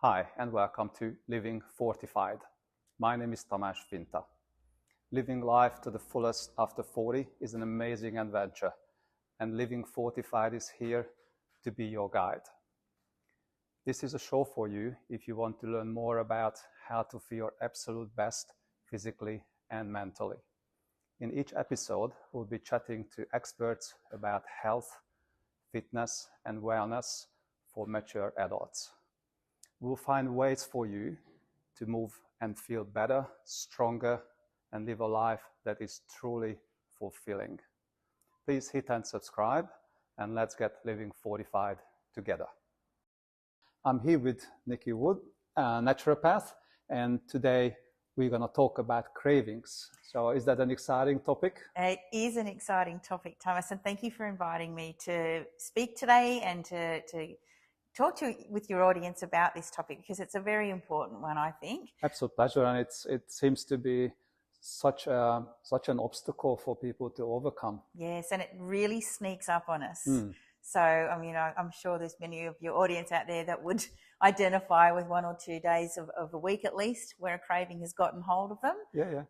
Hi and welcome to Living Fortified. My name is Tamas Finta. Living life to the fullest after 40 is an amazing adventure, and Living Fortified is here to be your guide. This is a show for you if you want to learn more about how to feel your absolute best physically and mentally. In each episode, we'll be chatting to experts about health, fitness, and wellness for mature adults. We'll find ways for you to move and feel better, stronger, and live a life that is truly fulfilling. Please hit and subscribe, and let's get Living Fortified together. I'm here with Nicky Wood, a naturopath, and today we're going to talk about cravings. So is that an exciting topic? It is an exciting topic, Tamas, and thank you for inviting me to speak today and to talk with your audience about this topic, because it's a very important one, I think. Absolute pleasure, and it seems to be such an obstacle for people to overcome. Yes, and it really sneaks up on us. So, I mean, I'm sure there's many of your audience out there that would identify with 1 or 2 days of a week at least where a craving has gotten hold of them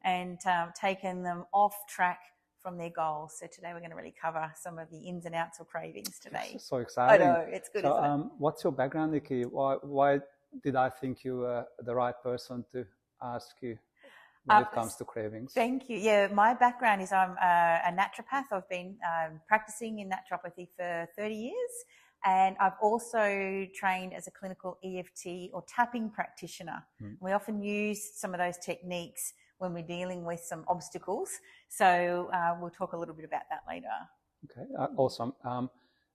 and taken them off track from their goals. So today we're going to really cover some of the ins and outs of cravings today. It's so exciting. I know, it's good, so, isn't it? What's your background, Nicky? Why did I think you were the right person to ask you when it comes to cravings? Thank you. Yeah, my background is I'm a naturopath. I've been practicing in naturopathy for 30 years, and I've also trained as a clinical EFT or tapping practitioner. We often use some of those techniques when we're dealing with some obstacles. So we'll talk a little bit about that later. Okay, awesome.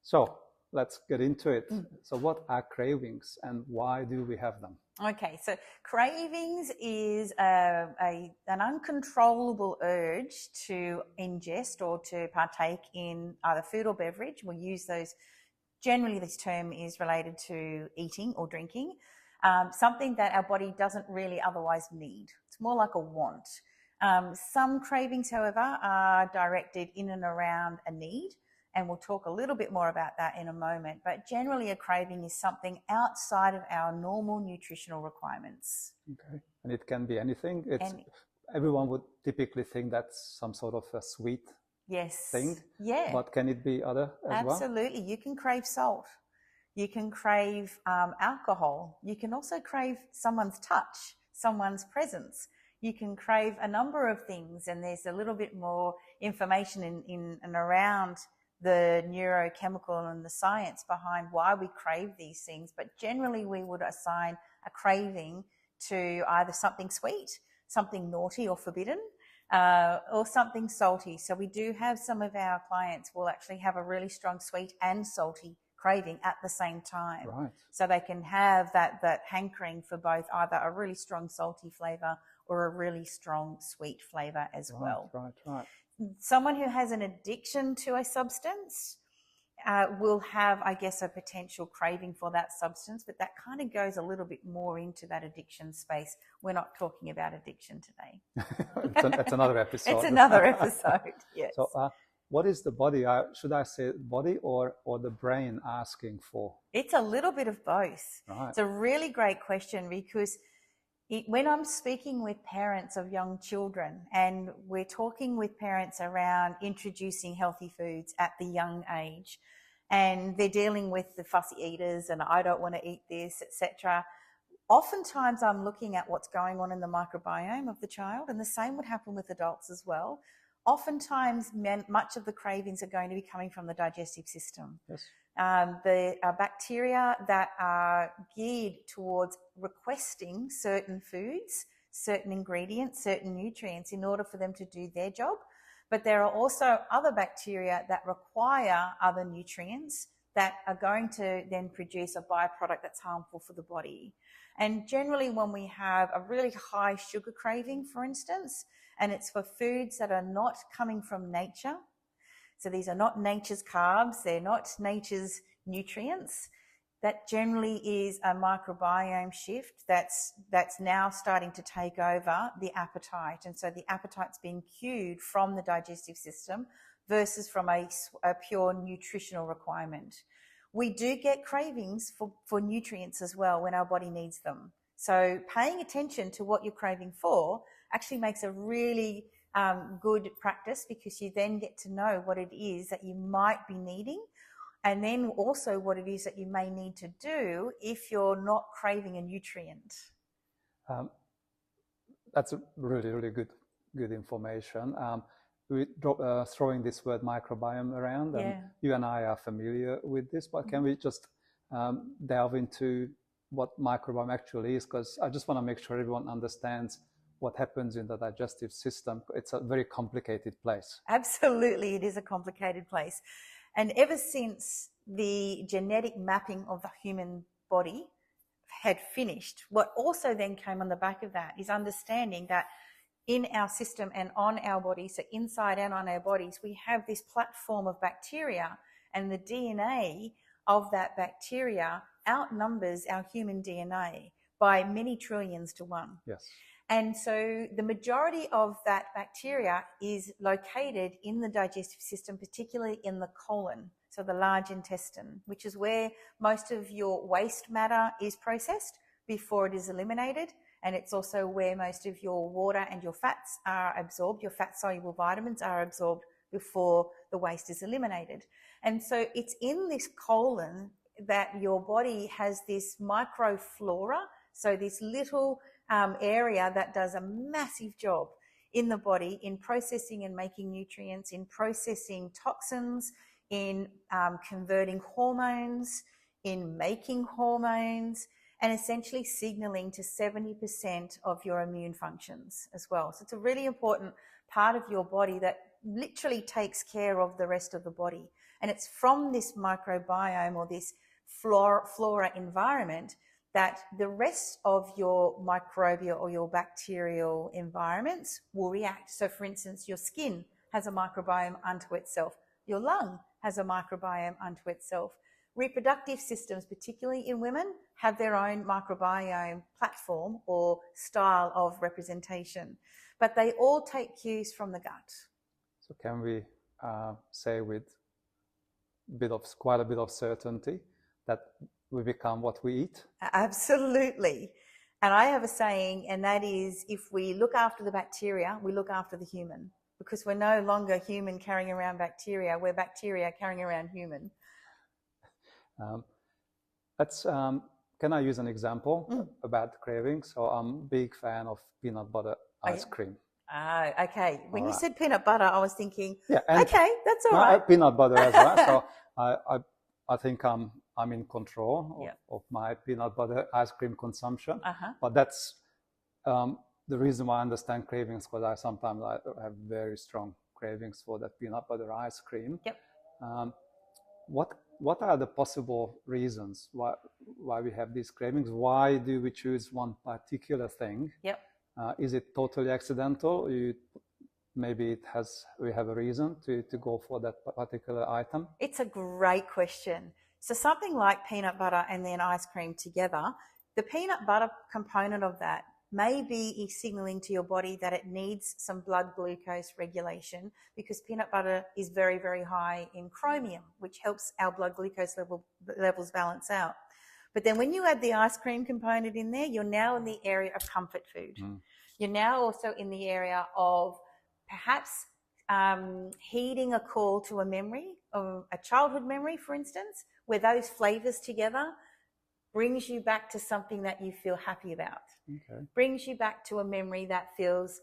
So let's get into it. So what are cravings and why do we have them? Okay, so cravings is an uncontrollable urge to ingest or to partake in either food or beverage. We'll use those. Generally, this term is related to eating or drinking, something that our body doesn't really otherwise need. It's more like a want. Some cravings, however, are directed in and around a need, and we'll talk a little bit more about that in a moment. But generally, a craving is something outside of our normal nutritional requirements. Okay, and it can be anything. Everyone would typically think that's some sort of a sweet thing. Yeah. But can it be other as well? Absolutely. You can crave salt. You can crave alcohol. You can also crave someone's touch, someone's presence. You can crave a number of things, and there's a little bit more information in and around the neurochemical and the science behind why we crave these things. But generally, we would assign a craving to either something sweet, something naughty or forbidden, or something salty. So we do have some of our clients will actually have a really strong sweet and salty craving at the same time. Right. So they can have that hankering for both either a really strong salty flavour or a really strong sweet flavour as well. Right. Someone who has an addiction to a substance will have, I guess, a potential craving for that substance, but that kind of goes a little bit more into that addiction space. We're not talking about addiction today. It's another episode. It's another episode, yes. So what is the body, should I say body or the brain asking for? It's a little bit of both. Right. It's a really great question, because when I'm speaking with parents of young children, and we're talking with parents around introducing healthy foods at the young age, and they're dealing with the fussy eaters and I don't want to eat this, etc. Oftentimes I'm looking at what's going on in the microbiome of the child, and the same would happen with adults as well. Oftentimes, much of the cravings are going to be coming from the digestive system. Yes. The bacteria that are geared towards requesting certain foods, certain ingredients, certain nutrients in order for them to do their job. But there are also other bacteria that require other nutrients that are going to then produce a byproduct that's harmful for the body. And generally, when we have a really high sugar craving, for instance, and it's for foods that are not coming from nature, so these are not nature's carbs, they're not nature's nutrients, that generally is a microbiome shift that's now starting to take over the appetite. And so the appetite's being cued from the digestive system versus from a pure nutritional requirement. we do get cravings for nutrients as well when our body needs them. So paying attention to what you're craving for actually makes a really good practice, because you then get to know what it is that you might be needing, and then also what it is that you may need to do if you're not craving a nutrient. That's a really, really good information. We throwing this word microbiome around, and you and I are familiar with this, but can we just delve into what microbiome actually is? Because I just want to make sure everyone understands what happens in the digestive system. It's a very complicated place. Absolutely, it is a complicated place. And ever since the genetic mapping of the human body had finished, what also then came on the back of that is understanding that in our system and on our bodies, so inside and on our bodies, we have this platform of bacteria, and the DNA of that bacteria outnumbers our human DNA by many trillions to one. Yes. And so the majority of that bacteria is located in the digestive system, particularly in the colon, so the large intestine, which is where most of your waste matter is processed before it is eliminated. And it's also where most of your water and your fats are absorbed. Your fat-soluble vitamins are absorbed before the waste is eliminated. And so it's in this colon that your body has this microflora, so this little area that does a massive job in the body in processing and making nutrients, in processing toxins, in converting hormones, in making hormones, and essentially signaling to 70% of your immune functions as well. So it's a really important part of your body that literally takes care of the rest of the body. And it's from this microbiome, or this flora environment, that the rest of your microbial or your bacterial environments will react. So for instance, your skin has a microbiome unto itself. Your lung has a microbiome unto itself. Reproductive systems, particularly in women, have their own microbiome platform or style of representation, but they all take cues from the gut. So can we say with quite a bit of certainty that we become what we eat? Absolutely. And I have a saying, and that is, if we look after the bacteria, we look after the human, because we're no longer human carrying around bacteria, we're bacteria carrying around human. Can I use an example about cravings? So I'm a big fan of peanut butter ice cream. Okay. When you said peanut butter, I was thinking, okay, that's all right. Peanut butter as well. So I think I'm in control of my peanut butter ice cream consumption. But that's the reason why I understand cravings, because I sometimes have very strong cravings for that peanut butter ice cream. Yep. What are the possible reasons why we have these cravings? Why do we choose one particular thing? Yep. Is it totally accidental? Maybe we have a reason to go for that particular item? It's a great question. So something like peanut butter and then ice cream together, the peanut butter component of that may be signaling to your body that it needs some blood glucose regulation, because peanut butter is very, very high in chromium, which helps our blood glucose levels balance out. But then when you add the ice cream component in there, you're now in the area of comfort food. You're now also in the area of perhaps heeding a call to a memory, of a childhood memory, for instance, where those flavors together brings you back to something that you feel happy about. Okay. Brings you back to a memory that feels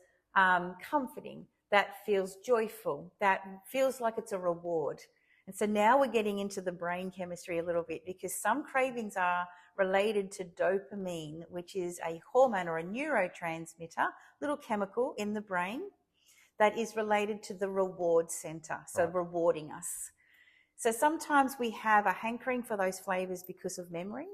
comforting, that feels joyful, that feels like it's a reward. And so now we're getting into the brain chemistry a little bit, because some cravings are related to dopamine, which is a hormone or a neurotransmitter, little chemical in the brain that is related to the reward center, so rewarding us. So sometimes we have a hankering for those flavors because of memory.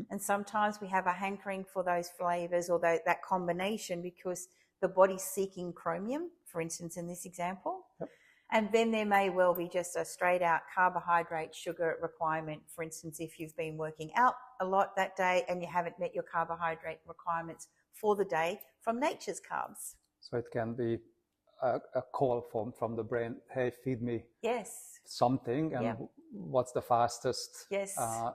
And sometimes we have a hankering for those flavors or that combination because the body's seeking chromium, for instance, in this example. Yep. And then there may well be just a straight out carbohydrate sugar requirement. For instance, if you've been working out a lot that day and you haven't met your carbohydrate requirements for the day from nature's carbs. So it can be a call from the brain, hey, feed me Yes. something, and what's the fastest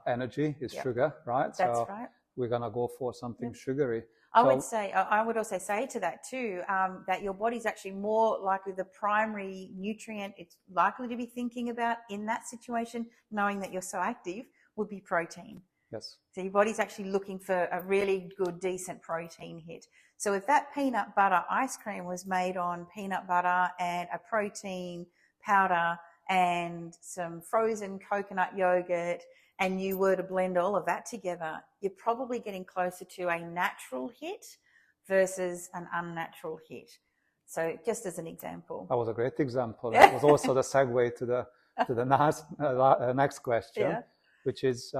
energy is sugar, right? That's right. We're gonna go for something sugary. I would also say to that too, that your body's actually more likely, the primary nutrient it's likely to be thinking about in that situation, knowing that you're so active, would be protein. Yes. So your body's actually looking for a really good, decent protein hit. So if that peanut butter ice cream was made on peanut butter and a protein powder and some frozen coconut yogurt, and you were to blend all of that together, you're probably getting closer to a natural hit versus an unnatural hit. So just as an example. That was a great example. It was also the segue to the next question, which is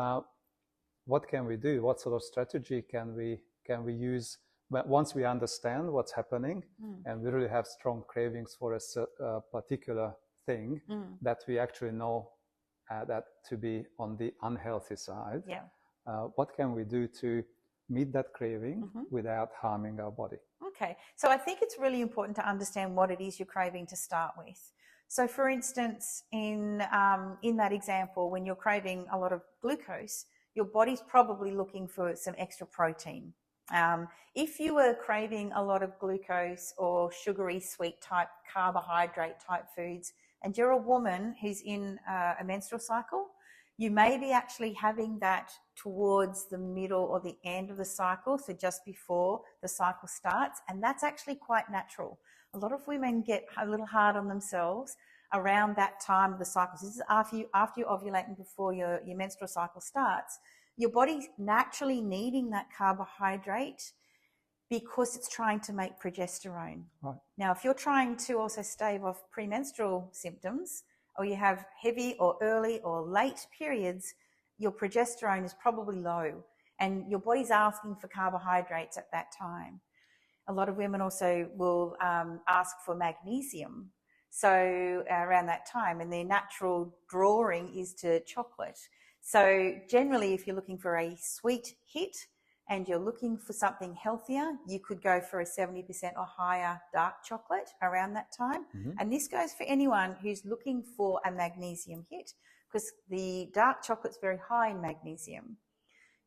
what can we do? What sort of strategy can we use once we understand what's happening and we really have strong cravings for a particular thing that we actually know that to be on the unhealthy side? What can we do to meet that craving without harming our body? Okay, so I think it's really important to understand what it is you're craving to start with. So for instance, in that example, when you're craving a lot of glucose, your body's probably looking for some extra protein. If you were craving a lot of glucose or sugary, sweet type, carbohydrate type foods, and you're a woman who's in a menstrual cycle, you may be actually having that towards the middle or the end of the cycle, so just before the cycle starts, and that's actually quite natural. A lot of women get a little hard on themselves around that time of the cycle. So this is after you ovulate and before your menstrual cycle starts. Your body's naturally needing that carbohydrate because it's trying to make progesterone. Right. Now, if you're trying to also stave off premenstrual symptoms, or you have heavy or early or late periods, your progesterone is probably low and your body's asking for carbohydrates at that time. A lot of women also will ask for magnesium. So around that time, and their natural drawing is to chocolate. So generally, if you're looking for a sweet hit and you're looking for something healthier, you could go for a 70% or higher dark chocolate around that time. And this goes for anyone who's looking for a magnesium hit, because the dark chocolate's very high in magnesium.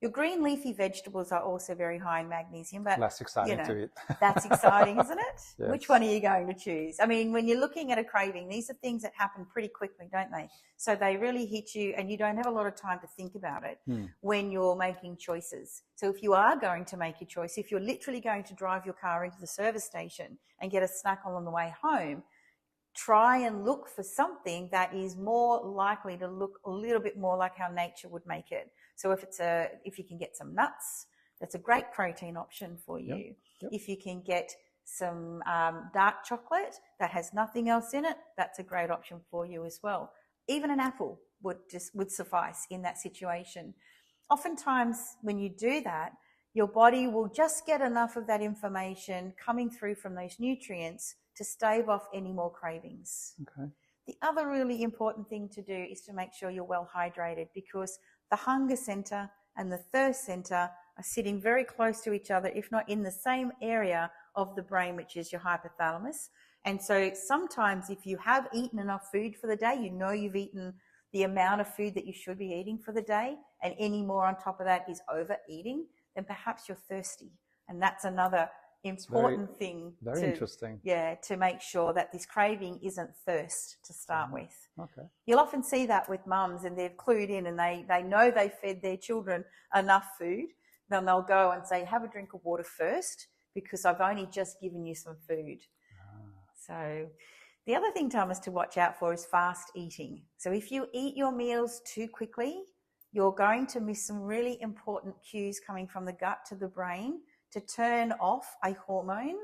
Your green leafy vegetables are also very high in magnesium, but less exciting to eat. That's exciting, isn't it? Yes. Which one are you going to choose? I mean, when you're looking at a craving, these are things that happen pretty quickly, don't they? So they really hit you and you don't have a lot of time to think about it when you're making choices. So if you are going to make a choice, if you're literally going to drive your car into the service station and get a snack on the way home, try and look for something that is more likely to look a little bit more like how nature would make it. So if you can get some nuts, that's a great protein option for you. Yep. If you can get some dark chocolate that has nothing else in it, that's a great option for you as well. Even an apple would suffice in that situation. Oftentimes when you do that, your body will just get enough of that information coming through from those nutrients to stave off any more cravings. Okay. The other really important thing to do is to make sure you're well hydrated, because the hunger center and the thirst center are sitting very close to each other, if not in the same area of the brain, which is your hypothalamus. And so sometimes if you have eaten enough food for the day, you know you've eaten the amount of food that you should be eating for the day, and any more on top of that is overeating, then perhaps you're thirsty. And that's another important thing. Very interesting. Yeah, to make sure that this craving isn't thirst to start with. Okay. You'll often see that with mums, and they're clued in and they know they fed their children enough food. Then they'll go and say, have a drink of water first because I've only just given you some food. So the other thing, Tamas, to watch out for is fast eating. So if you eat your meals too quickly, you're going to miss some really important cues coming from the gut to the brain to turn off a hormone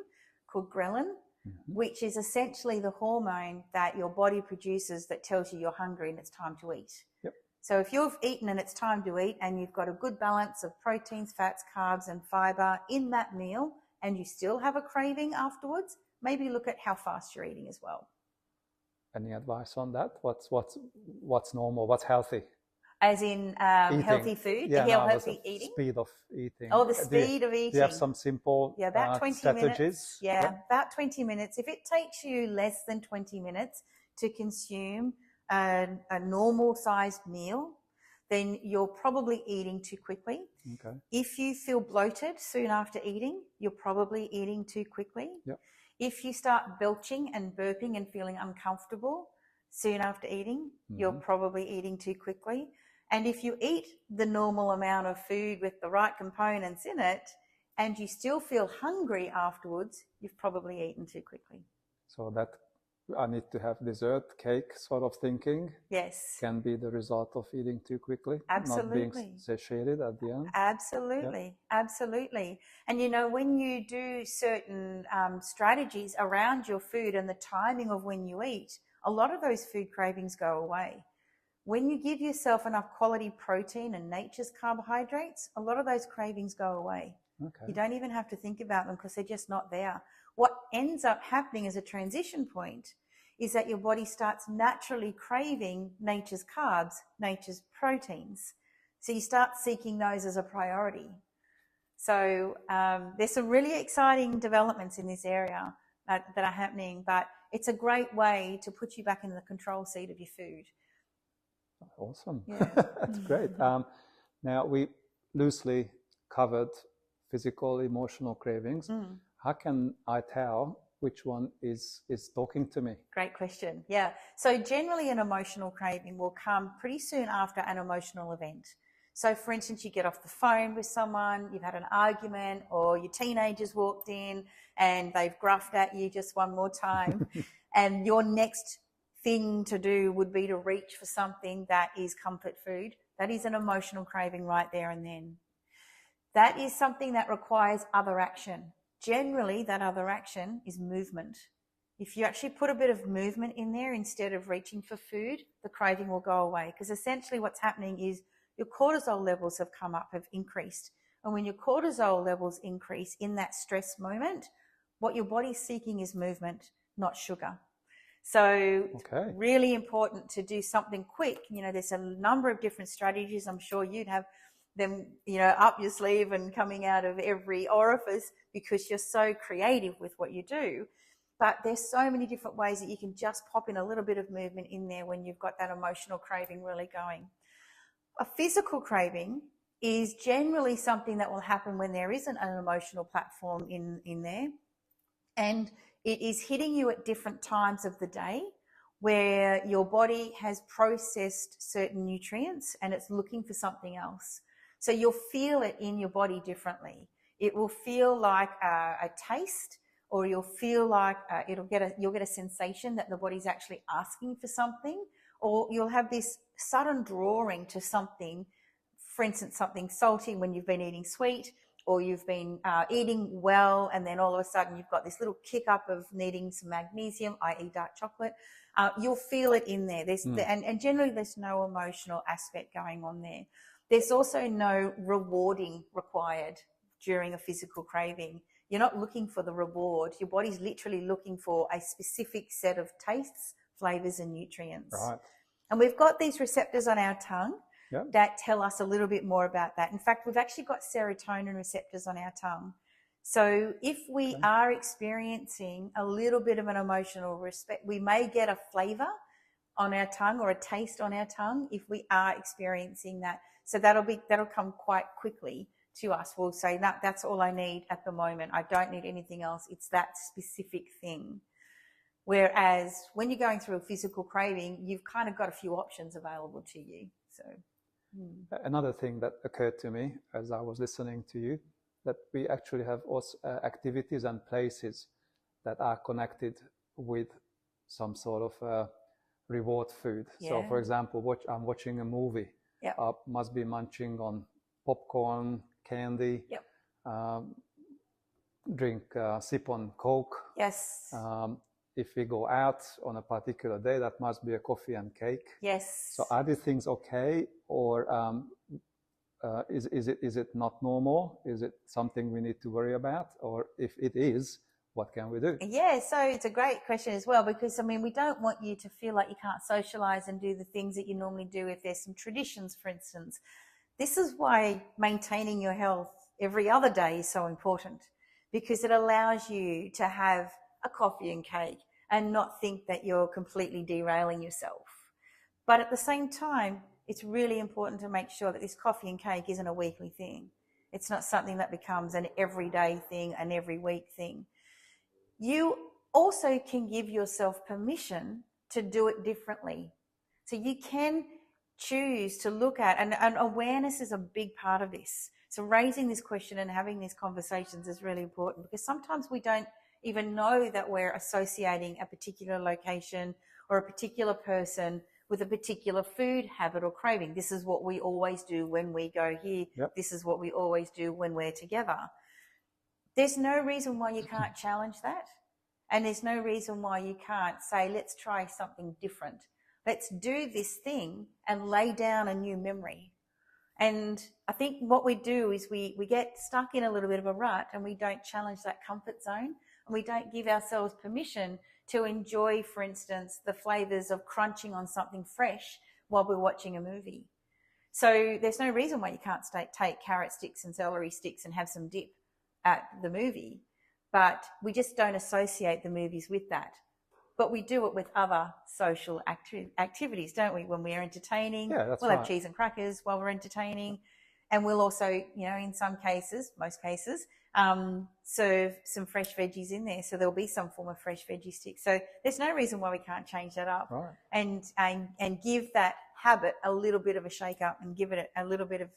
called ghrelin, which is essentially the hormone that your body produces that tells you you're hungry and it's time to eat. Yep. So if you've eaten and it's time to eat and you've got a good balance of proteins, fats, carbs and fiber in that meal and you still have a craving afterwards, maybe look at how fast you're eating as well. Any advice on that? What's normal? What's healthy? As in healthy food, Yeah, no, healthy eating? Speed of eating. Oh, the speed of eating. Do you have some simple about 20 strategies? minutes. Yeah, about 20 minutes. If it takes you less than 20 minutes to consume a normal-sized meal, then you're probably eating too quickly. Okay. If you feel bloated soon after eating, you're probably eating too quickly. Yep. If you start belching and burping and feeling uncomfortable soon after eating, you're probably eating too quickly. And if you eat the normal amount of food with the right components in it and you still feel hungry afterwards, you've probably eaten too quickly. So that I need to have dessert, cake sort of thinking. Yes. Can be the result of eating too quickly. Absolutely. Not being satiated at the end. Absolutely. Yep. Absolutely. And, you know, when you do certain strategies around your food and the timing of when you eat, a lot of those food cravings go away. When you give yourself enough quality protein and nature's carbohydrates, a lot of those cravings go away. Okay. You don't even have to think about them because they're just not there. What ends up happening as a transition point is that your body starts naturally craving nature's carbs, nature's proteins. So you start seeking those as a priority. So there's some really exciting developments in this area that are happening, but it's a great way to put you back in the control seat of your food. Awesome. Yeah. That's great. Now, we loosely covered physical, emotional cravings. How can I tell which one is talking to me? Great question. Yeah. So generally an emotional craving will come pretty soon after an emotional event. So for instance, you get off the phone with someone, you've had an argument, or your teenagers walked in and they've gruffed at you just one more time. And your next thing to do would be to reach for something that is comfort food. That is an emotional craving right there and then. That is something that requires other action. Generally, that other action is movement. If you actually put a bit of movement in there instead of reaching for food, the craving will go away. Because essentially what's happening is your cortisol levels have come up, have increased. And when your cortisol levels increase in that stress moment, what your body's seeking is movement, not sugar. So really important to do something quick. You know, there's a number of different strategies. I'm sure you'd have them, you know, up your sleeve and coming out of every orifice because you're so creative with what you do. But there's so many different ways that you can just pop in a little bit of movement in there when you've got that emotional craving really going. A physical craving is generally something that will happen when there isn't an emotional platform in there. And it is hitting you at different times of the day where your body has processed certain nutrients and it's looking for something else. So you'll feel it in your body differently. It will feel like a taste, or you'll feel like you'll get a sensation that the body's actually asking for something, or you'll have this sudden drawing to something, for instance, something salty when you've been eating sweet, or you've been eating well, and then all of a sudden you've got this little kick up of needing some magnesium, i.e. dark chocolate. You'll feel it in there. And generally there's no emotional aspect going on there. There's also no rewarding required during a physical craving. You're not looking for the reward. Your body's literally looking for a specific set of tastes, flavors, and nutrients. Right. And we've got these receptors on our tongue that tell us a little bit more about that. In fact, we've actually got serotonin receptors on our tongue. So if we are experiencing a little bit of an emotional respect, we may get a flavor on our tongue or a taste on our tongue if we are experiencing that. So that'll come quite quickly to us. We'll say, no, that's all I need at the moment. I don't need anything else. It's that specific thing. Whereas when you're going through a physical craving, you've kind of got a few options available to you. So another thing that occurred to me as I was listening to you, that we actually have also activities and places that are connected with some sort of reward food. So for example, I'm watching a movie. I must be munching on popcorn, candy, sip on Coke. Yes. If we go out on a particular day, that must be a coffee and cake. Yes. So are these things okay, or is it not normal? Is it something we need to worry about? Or if it is, what can we do? Yeah, so it's a great question as well, because I mean, we don't want you to feel like you can't socialize and do the things that you normally do if there's some traditions, for instance. This is why maintaining your health every other day is so important, because it allows you to have a coffee and cake and not think that you're completely derailing yourself. But at the same time, it's really important to make sure that this coffee and cake isn't a weekly thing. It's not something that becomes an everyday thing, an every week thing. You also can give yourself permission to do it differently. So you can choose to look at, and awareness is a big part of this. So raising this question and having these conversations is really important, because sometimes we don't even know that we're associating a particular location or a particular person with a particular food habit or craving. This is what we always do when we go here. Yep. This is what we always do when we're together. There's no reason why you can't challenge that. And there's no reason why you can't say, let's try something different. Let's do this thing and lay down a new memory. And I think what we do is we get stuck in a little bit of a rut, and we don't challenge that comfort zone, and we don't give ourselves permission to enjoy, for instance, the flavors of crunching on something fresh while we're watching a movie. So there's no reason why you can't take carrot sticks and celery sticks and have some dip at the movie, but we just don't associate the movies with that. But we do it with other social activities, don't we? When we're entertaining, we'll have cheese and crackers while we're entertaining. And we'll also, you know, in some cases, most cases, serve some fresh veggies in there. So there'll be some form of fresh veggie stick. So there's no reason why we can't change that up, right, and give that habit a little bit of a shake up, and give it a little bit of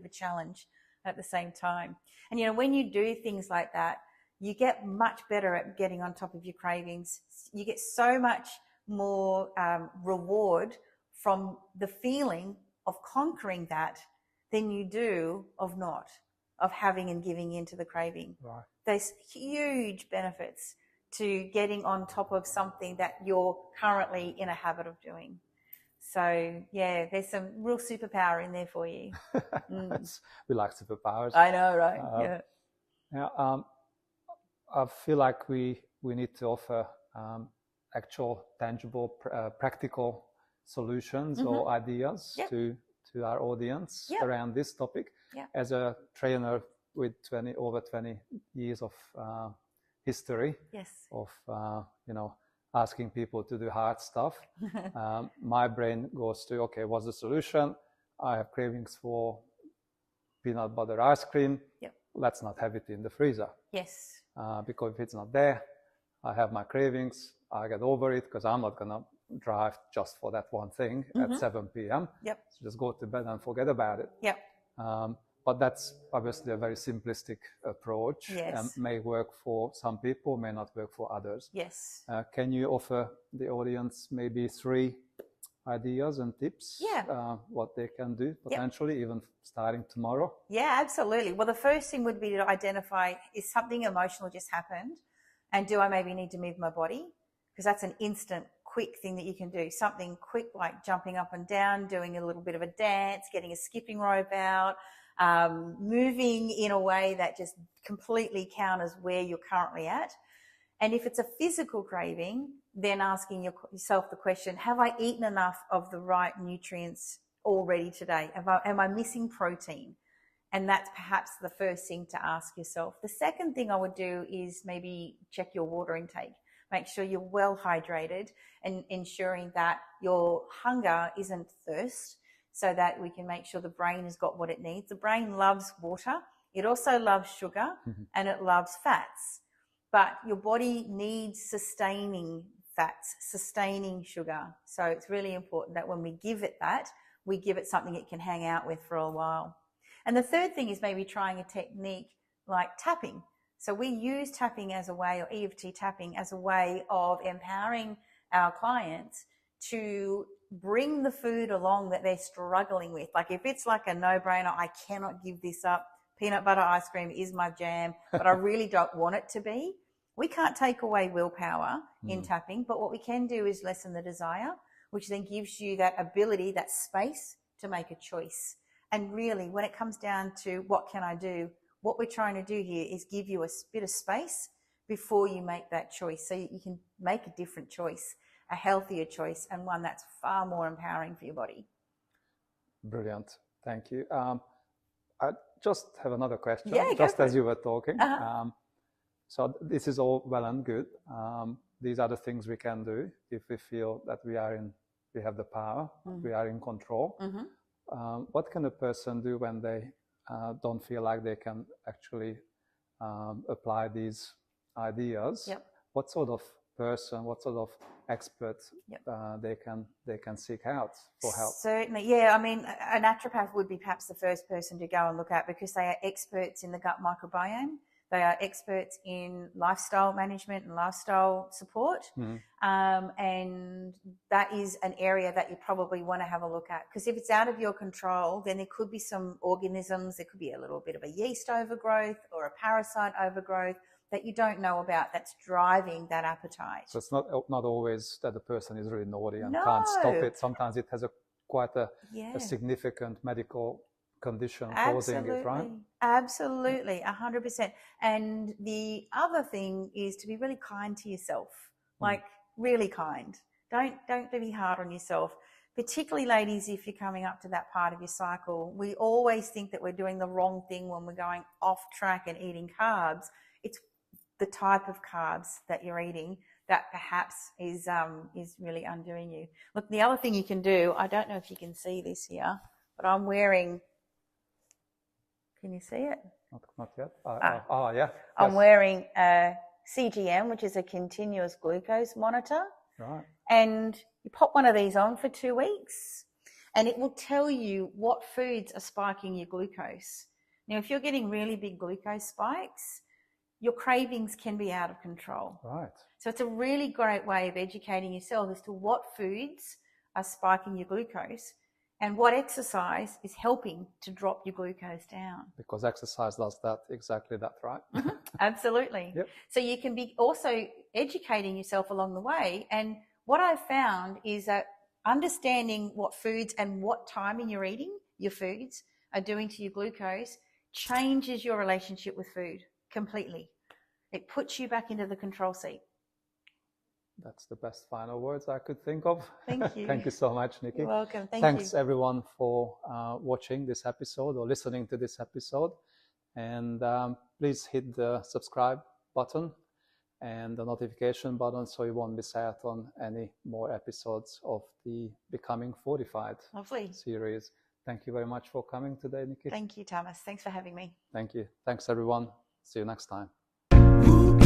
a challenge at the same time. And, you know, when you do things like that, you get much better at getting on top of your cravings. You get so much more reward from the feeling of conquering that than you do of having and giving into the craving. right. There's huge benefits to getting on top of something that you're currently in a habit of doing. So, yeah, there's some real superpower in there for you. We like superpowers. I know, right? Yeah. I feel like we need to offer actual, tangible, practical solutions or ideas to our audience around this topic. As a trainer with over 20 years of history of asking people to do hard stuff, my brain goes to, okay, what's the solution? I have cravings for peanut butter ice cream. Let's not have it in the freezer. Because if it's not there, I have my cravings, I get over it, because I'm not going to drive just for that one thing at 7 p.m. So just go to bed and forget about it. But that's obviously a very simplistic approach, and may work for some people, may not work for others. Can you offer the audience maybe 3 ideas and tips what they can do potentially, even starting tomorrow? Absolutely. Well, the first thing would be to identify, is something emotional just happened, and do I maybe need to move my body? Because that's an instant, quick thing that you can do. Something quick like jumping up and down, doing a little bit of a dance, getting a skipping rope out, moving in a way that just completely counters where you're currently at. And if it's a physical craving, then asking yourself the question, have I eaten enough of the right nutrients already today? Am I missing protein? And that's perhaps the first thing to ask yourself. The second thing I would do is maybe check your water intake. Make sure you're well hydrated, and ensuring that your hunger isn't thirst, so that we can make sure the brain has got what it needs. The brain loves water. It also loves sugar, and it loves fats. But your body needs sustaining fats, sustaining sugar. So it's really important that when we give it that, we give it something it can hang out with for a while. And the third thing is maybe trying a technique like tapping. So we use tapping as a way, or EFT tapping as a way of empowering our clients to bring the food along that they're struggling with. Like if it's like a no-brainer, I cannot give this up. Peanut butter ice cream is my jam, but I really don't want it to be. We can't take away willpower in tapping, but what we can do is lessen the desire, which then gives you that ability, that space to make a choice. And really, when it comes down to what can I do, what we're trying to do here is give you a bit of space before you make that choice, so you can make a different choice, a healthier choice, and one that's far more empowering for your body. Brilliant. Thank you. I just have another question, Yeah, just as you were talking. Uh-huh. So this is all well and good. These are the things we can do if we feel that we have the power, we are in control. What can a person do when they don't feel like they can actually apply these ideas? Yep. What sort of person, what sort of expert Yep. they can seek out for help? Certainly, yeah. I mean, a naturopath would be perhaps the first person to go and look at, because they are experts in the gut microbiome. They are experts in lifestyle management and lifestyle support. And that is an area that you probably want to have a look at, because if it's out of your control, then there could be some organisms, there could be a little bit of a yeast overgrowth or a parasite overgrowth that you don't know about, that's driving that appetite. So it's not always that the person is really naughty and No. can't stop it. Sometimes it has quite a Yeah. significant medical condition Absolutely. causing it, right? Absolutely, 100%. And the other thing is to be really kind to yourself, like really kind. Don't be hard on yourself, particularly ladies, if you're coming up to that part of your cycle. We always think that we're doing the wrong thing when we're going off track and eating carbs. It's the type of carbs that you're eating that perhaps is really undoing you. Look, the other thing you can do, I don't know if you can see this here, but I'm wearing, can you see it? Not yet. Yeah. I'm wearing a CGM, which is a continuous glucose monitor. Right. And you pop one of these on for 2 weeks, and it will tell you what foods are spiking your glucose. Now, if you're getting really big glucose spikes, your cravings can be out of control. Right. So it's a really great way of educating yourself as to what foods are spiking your glucose and what exercise is helping to drop your glucose down. Because exercise does exactly that, right? Absolutely. Yep. So you can be also educating yourself along the way. And what I've found is that understanding what foods and what timing you're eating your foods are doing to your glucose changes your relationship with food completely. It puts you back into the control seat. That's the best final words I could think of. Thank you. Thank you so much, Nicky. You're welcome. Thanks everyone for watching this episode or listening to this episode. And please hit the subscribe button and the notification button so you won't miss out on any more episodes of the Becoming Fortified series. Thank you very much for coming today, Nicky. Thank you, Tamas. Thanks for having me. Thank you. Thanks everyone. See you next time.